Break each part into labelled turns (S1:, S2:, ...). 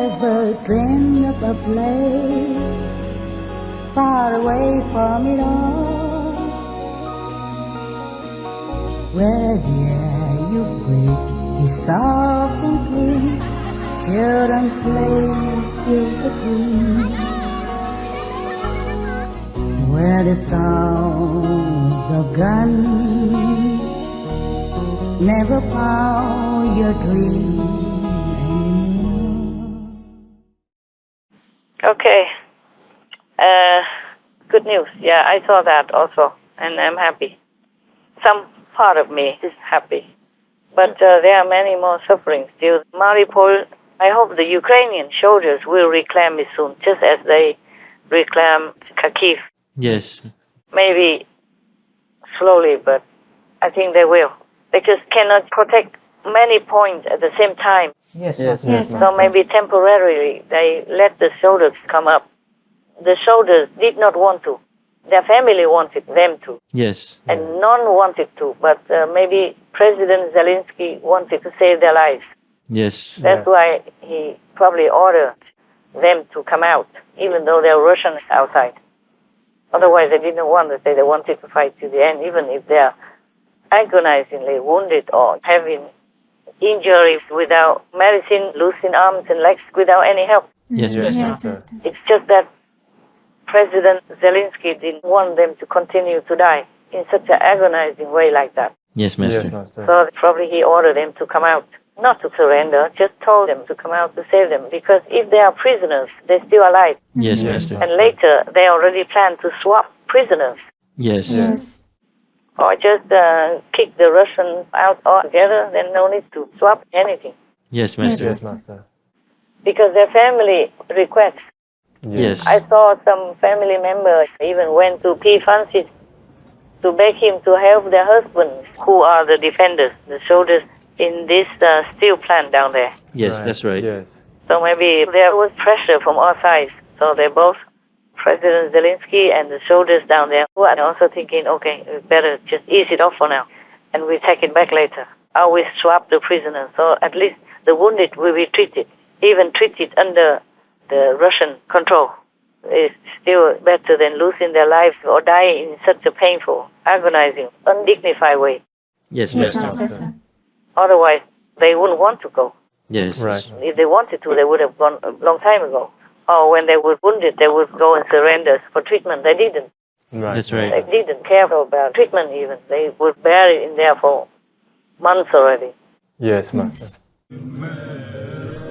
S1: ever dreamed of a place far away from it all, where the air you breathe is soft and clean, children play fields of green, where the sounds of guns never pound your dream anymore.
S2: Okay. Good news. Yeah, I saw that also, and I'm happy. Some part of me is happy. But there are many more suffering still. Mariupol, I hope the Ukrainian soldiers will reclaim it soon, just as they reclaim Kharkiv.
S3: Yes.
S2: Maybe slowly, but I think they will. They just cannot protect many points at the same time.
S4: Yes.
S2: So maybe temporarily they let the soldiers come up. The soldiers did not want to. Their family wanted them to.
S3: Yes.
S2: And none wanted to, but maybe President Zelensky wanted to save their lives.
S3: Yes.
S2: That's why he probably ordered them to come out, even though they're Russians outside. Otherwise, they didn't want to say they wanted to fight to the end, even if they're agonizingly wounded or having injuries without medicine, losing arms and legs without any help.
S3: Yes.
S2: It's just that President Zelensky didn't want them to continue to die in such an agonizing way like that.
S3: Yes, Master.
S2: So probably he ordered them to come out, not to surrender, just told them to come out to save them. Because if they are prisoners, they're still alive.
S3: Yes, Master.
S2: And later, they already plan to swap prisoners.
S3: Yes.
S2: Or just kick the Russians out altogether, then no need to swap anything.
S3: Yes, Master.
S2: Because their family requests.
S3: Yes.
S2: I saw some family members even went to P. Francis to beg him to help their husbands, who are the defenders, the soldiers in this steel plant down there.
S3: Yes, that's right.
S4: Yes.
S2: So maybe there was pressure from all sides. So they both, President Zelensky and the soldiers down there, who are also thinking, okay, we better just ease it off for now, and we take it back later. Or we swap the prisoners, so at least the wounded will be treated, even treated under the Russian control. Is still better than losing their lives or dying in such a painful, agonizing, undignified way.
S3: Yes, Master.
S2: Otherwise, they wouldn't want to go.
S3: Yes.
S4: Right.
S2: If they wanted to, they would have gone a long time ago. Or when they were wounded, they would go and surrender for treatment. They didn't.
S4: Right.
S3: That's right.
S2: They didn't care about treatment even. They would bear it in there for months already.
S4: Yes, Master.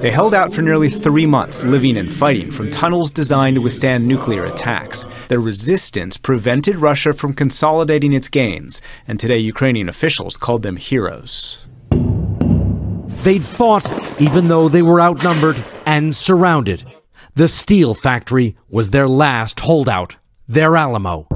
S5: They held out for nearly 3 months, living and fighting from tunnels designed to withstand nuclear attacks. Their resistance prevented Russia from consolidating its gains, and today Ukrainian officials called them heroes.
S6: They'd fought even though they were outnumbered and surrounded. The steel factory was their last holdout, their Alamo.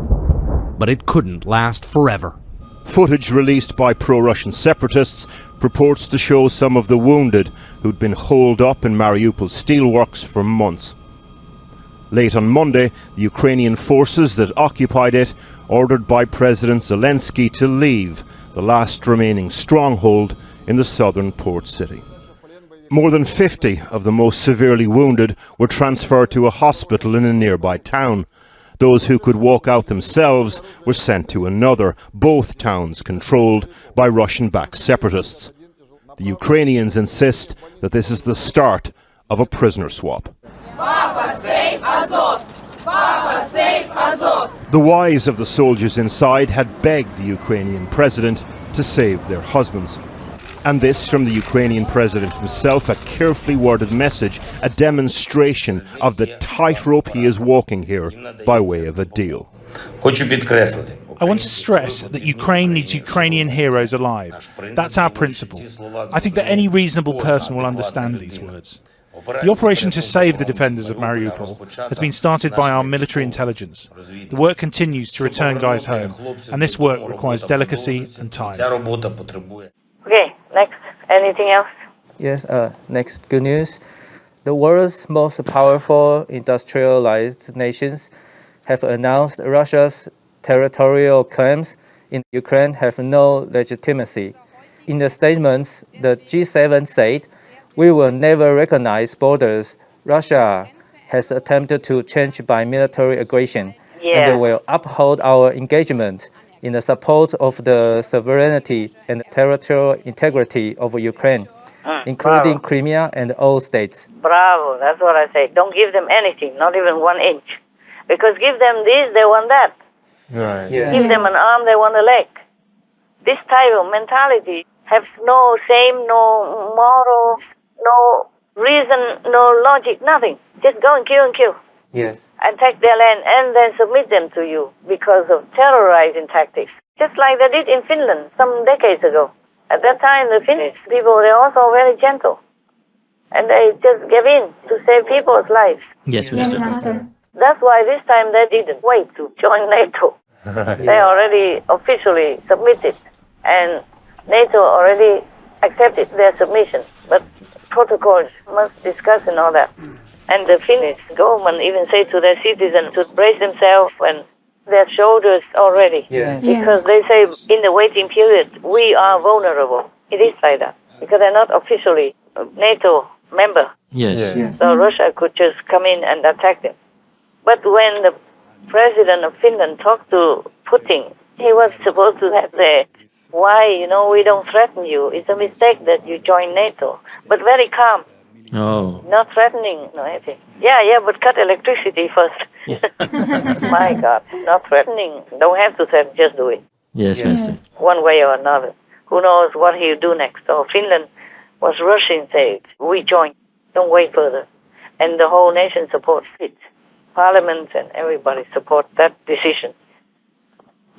S6: But it couldn't last forever.
S7: Footage released by pro-Russian separatists purports to show some of the wounded who'd been holed up in Mariupol steelworks for months. Late on Monday, the Ukrainian forces that occupied it ordered by President Zelensky to leave the last remaining stronghold in the southern port city. More than 50 of the most severely wounded were transferred to a hospital in a nearby town. Those who could walk out themselves were sent to another, both towns controlled by Russian-backed separatists. The Ukrainians insist that this is the start of a prisoner swap.
S8: Papa, save Azov! Papa, save Azov!
S7: The wives of the soldiers inside had begged the Ukrainian president to save their husbands. And this from the Ukrainian president himself, a carefully worded message, a demonstration of the tightrope he is walking here by way of a deal.
S9: I want to stress that Ukraine needs Ukrainian heroes alive. That's our principle. I think that any reasonable person will understand these words. The operation to save the defenders of Mariupol has been started by our military intelligence. The work continues to return guys home, and this work requires delicacy and time.
S2: Okay, next. Anything else?
S4: Yes, next good news. The world's most powerful industrialized nations have announced Russia's territorial claims in Ukraine have no legitimacy. In the statements, the G7 said, "We will never recognize borders Russia has attempted to change by military aggression,
S2: Yeah.
S4: and they will uphold our engagement in the support of the sovereignty and territorial integrity of Ukraine, including
S2: bravo.
S4: Crimea and all states.
S2: Bravo, that's what I say. Don't give them anything, not even 1 inch. Because give them this, they want that.
S4: Right.
S2: Give them an arm, they want a leg. This type of mentality has no shame, no moral, no reason, no logic, nothing. Just go and kill.
S4: Yes.
S2: And take their land and then submit them to you because of terrorizing tactics. Just like they did in Finland some decades ago. At that time, the Finnish people, they're also very gentle. And they just gave in to save people's lives.
S3: Yes, Master.
S2: That's why this time they didn't wait to join NATO. They already officially submitted. And NATO already accepted their submission. But protocols must discuss and all that. And the Finnish government even say to their citizens to brace themselves and their shoulders already.
S4: Yes.
S2: Because they say in the waiting period, we are vulnerable. It is like that. Because they're not officially a NATO member.
S3: Yes.
S2: So Russia could just come in and attack them. But when the president of Finland talked to Putin, he was supposed to have said, why, we don't threaten you. It's a mistake that you join NATO. But very calm.
S3: Oh.
S2: Not threatening, no anything. Yeah, but cut electricity first. My God, not threatening. Don't have to threaten, just do it.
S3: Yes, Master.
S2: One way or another. Who knows what he'll do next. So Finland was rushing, say, we join. Don't wait further. And the whole nation supports it. Parliament and everybody support that decision.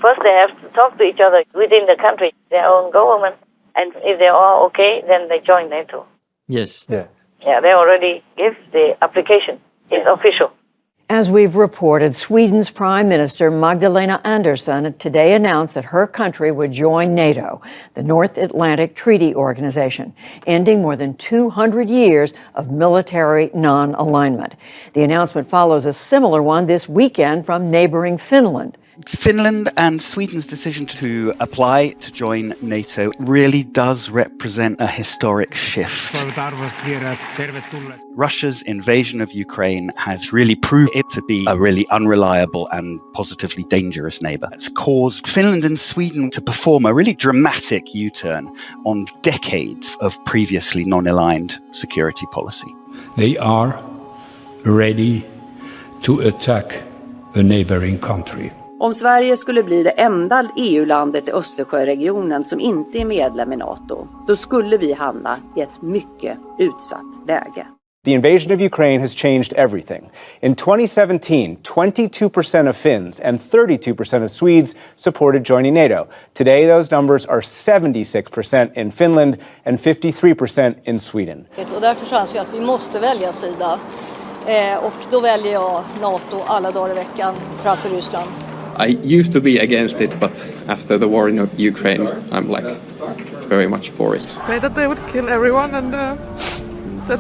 S2: First they have to talk to each other within the country, their own government. And if they're all okay, then they join NATO.
S3: Yes.
S2: Yeah, they already give the application. It's official.
S10: As we've reported, Sweden's Prime Minister Magdalena Andersson today announced that her country would join NATO, the North Atlantic Treaty Organization, ending more than 200 years of military non-alignment. The announcement follows a similar one this weekend from neighboring Finland.
S11: Finland and Sweden's decision to apply to join NATO really does represent a historic shift. Russia's invasion of Ukraine has really proved it to be a really unreliable and positively dangerous neighbor. It's caused Finland and Sweden to perform a really dramatic U-turn on decades of previously non-aligned security policy.
S12: They are ready to attack a neighboring country.
S13: Om Sverige skulle bli det enda EU-landet i Östersjöregionen som inte är medlem i NATO, då skulle vi hamna i ett mycket utsatt läge.
S5: The invasion of Ukraine has changed everything. In 2017, 22% of Finns and 32% of Swedes supported joining NATO. Today, those numbers are 76% in Finland and 53% in Sweden.
S14: Och därför anser jag att vi måste välja sida. Och då väljer jag NATO alla dagar i veckan framför Ryssland.
S15: I used to be against it, but after the war in Ukraine, I'm very much for it.
S16: Say that they would kill everyone and that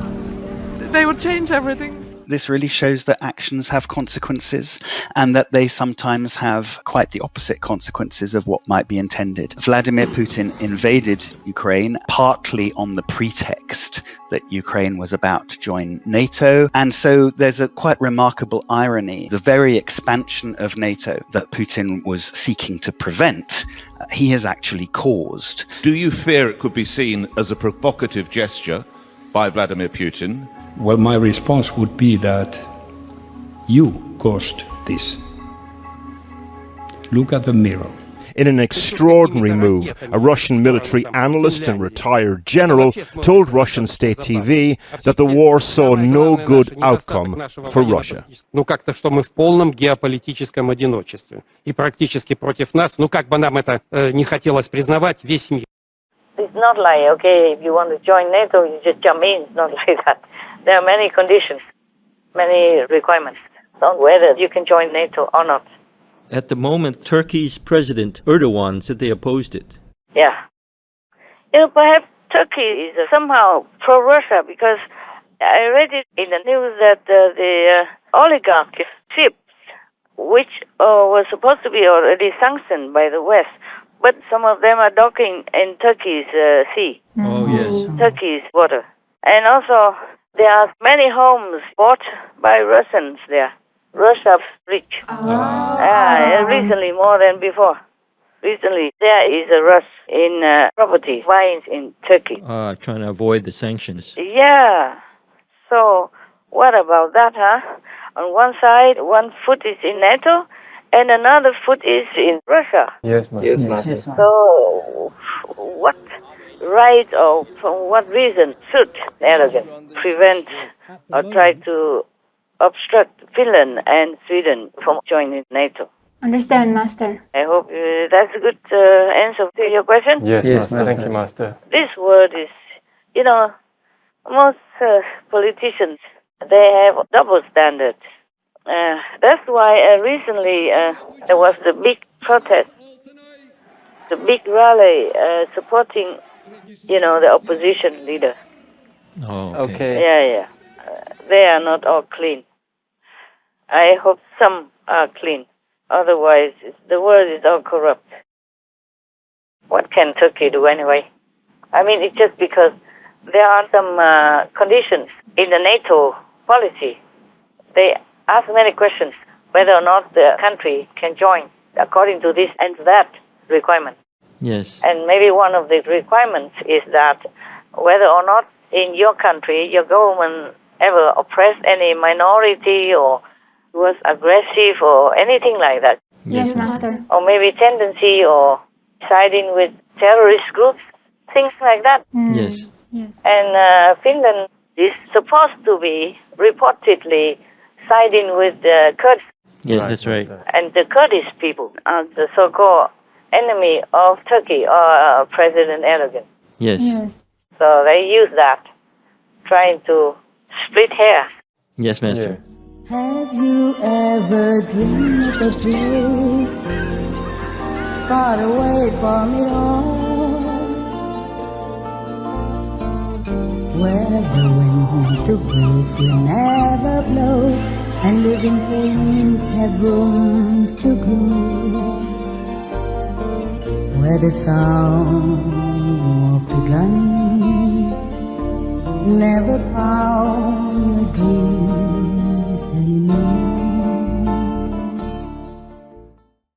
S16: they would change everything.
S11: This really shows that actions have consequences and that they sometimes have quite the opposite consequences of what might be intended. Vladimir Putin invaded Ukraine partly on the pretext that Ukraine was about to join NATO. And so there's a quite remarkable irony. The very expansion of NATO that Putin was seeking to prevent, he has actually caused.
S17: Do you fear it could be seen as a provocative gesture by Vladimir Putin?
S12: Well, my response would be that you caused this. Look at the mirror.
S7: In an extraordinary move, a Russian military analyst and retired general told Russian state TV that the war saw no good outcome for Russia.
S18: Ну как-то, что мы в полном геополитическом одиночестве. И практически против нас, как бы нам это не хотелось признавать, весь мир.
S2: It's not like, okay, if you want to join NATO, you just jump in. It's not like that. There are many conditions, many requirements on whether you can join NATO or not.
S3: At the moment, Turkey's President Erdogan said they opposed it.
S2: Yeah. Perhaps Turkey is somehow pro-Russia because I read it in the news that the oligarch ships, which were supposed to be already sanctioned by the West, but some of them are docking in Turkey's sea.
S3: Oh, yes.
S2: Turkey's water. And also, There are many homes bought by Russians there. Russia's rich. Recently, more than before. Recently, there is a rush in property buying in Turkey.
S3: Trying to avoid the sanctions.
S2: Yeah. So, what about that, huh? On one side, one foot is in NATO, and another foot is in Russia.
S4: Yes, Master.
S1: Yes, Master.
S2: So, what right or for what reason should Erdogan prevent or try to obstruct Finland and Sweden from joining NATO?
S19: Understand, Master.
S2: I hope that's a good answer to your question.
S4: Yes, Master. Thank you, Master.
S2: This word is, most politicians, they have double standards. That's why recently there was the big protest, the big rally supporting, the opposition leader.
S3: Oh,
S4: okay.
S2: Yeah. They are not all clean. I hope some are clean. Otherwise, the world is all corrupt. What can Turkey do anyway? I mean, it's just because there are some conditions in the NATO policy. They ask many questions whether or not the country can join according to this and that requirement.
S3: Yes.
S2: And maybe one of the requirements is that whether or not in your country, your government ever oppressed any minority or was aggressive or anything like that.
S19: Yes, Master.
S2: Or maybe tendency or siding with terrorist groups, things like that.
S3: Yes.
S19: Yes.
S2: And Finland is supposed to be reportedly siding with the Kurds.
S3: Yes, that's right.
S2: And the Kurdish people are the so-called enemy of Turkey or President Erdogan.
S3: Yes.
S19: Yes.
S2: So they use that, trying to split hairs.
S3: Yes, Master.
S4: Yes.
S1: Have you ever dreamed of a place far away from it all, where the wind to breathe will never blow, and living things have rooms to grow, where the sound of the guns never found your dreams anymore?